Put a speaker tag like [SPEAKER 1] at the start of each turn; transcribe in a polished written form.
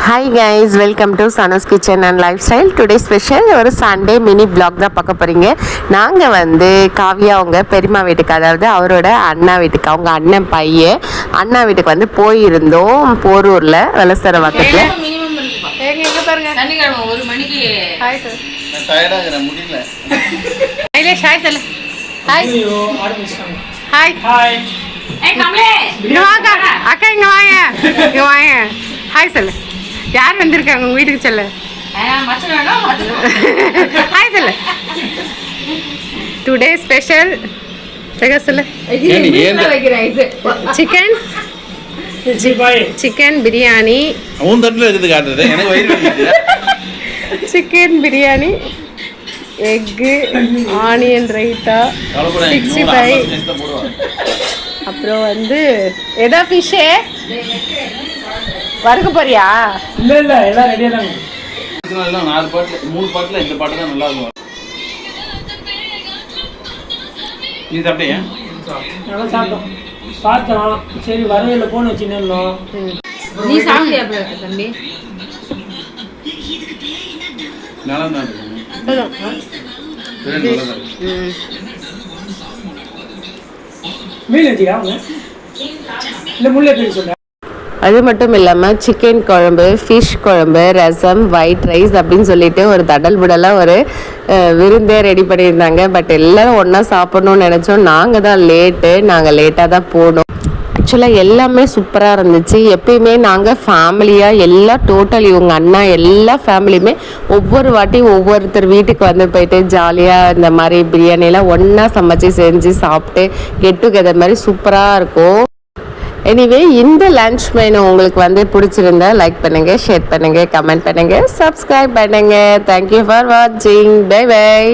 [SPEAKER 1] Hi guys, welcome to Sana's kitchen and lifestyle. Today special ஒரு Sunday mini vlog தான் பார்க்க போகிறீங்க. நாங்கள் வந்து காவியா அவங்க பெரியம்மா வீட்டுக்கு, அதாவது அவரோட அண்ணா வீட்டுக்கு, அவங்க அண்ணன் பையன் அண்ணா வீட்டுக்கு வந்து போயிருந்தோம். போரூரில் வலசர பக்கத்தில். அக்கா இங்க வாங்க, இங்க வாங்க. ஹாய் சொல்லு. யார் வந்திருக்காங்க உங்க வீட்டுக்கு? சொல்லு ஹாய் சொல்லு. டுடே ஸ்பெஷல் சொல்லு. Chicken biryani, chicken biryani, egg, onion raita, 65, அப்புறம் வந்து ஏதோ ஃபிஷ்ஷே வறுக்க போறியா?
[SPEAKER 2] இல்ல இல்ல, எல்லாம் ரெடியா தான். இதெல்லாம் 4 பாட்டுல 3 பாட்டுல இந்த பாட்டு தான் நல்லா இருக்கும். நீ சாப்பிட்டியா? நல்லா சாப்பிட்டோம். பார்த்தோம். சரி வரவேல போன் வச்சினோம்.
[SPEAKER 3] நீ சாப்பிட்டியா தம்பி?
[SPEAKER 2] நல்லா தான் இருக்கு. மீன் வச்சியா? இல்ல முள்ளே பேர் சொல்ல.
[SPEAKER 1] அது மட்டும் இல்லாமல் சிக்கன் குழம்பு, ஃபிஷ் குழம்பு, ரசம், ஒயிட் ரைஸ் அப்படின்னு சொல்லிட்டு ஒரு தடல் புடலாக ஒரு விருந்தே ரெடி பண்ணியிருந்தாங்க. பட் எல்லோரும் ஒன்றா சாப்பிட்ணுன்னு நினச்சோம். நாங்கள் லேட்டாக தான் போனோம். ஆக்சுவலாக எல்லாமே சூப்பராக இருந்துச்சு. எப்பயுமே நாங்கள் ஃபேமிலியாக எல்லாம் டோட்டல் இவங்க அண்ணா எல்லா ஃபேமிலியுமே ஒவ்வொரு வாட்டி ஒவ்வொருத்தர் வீட்டுக்கு வந்து போயிட்டு ஜாலியாக இந்த மாதிரி பிரியாணியெல்லாம் ஒன்றா சமைச்சு செஞ்சு சாப்பிட்டு கெட் டுகெதர் மாதிரி சூப்பராக இருக்கும். எனிவே, இந்த லன்ச் மெனு உங்களுக்கு வந்து பிடிச்சிருந்தா லைக் பண்ணுங்கள், ஷேர் பண்ணுங்கள், கமெண்ட் பண்ணுங்கள், சப்ஸ்கிரைப் பண்ணுங்கள். தேங்க்யூ ஃபார் வாட்சிங். Bye by.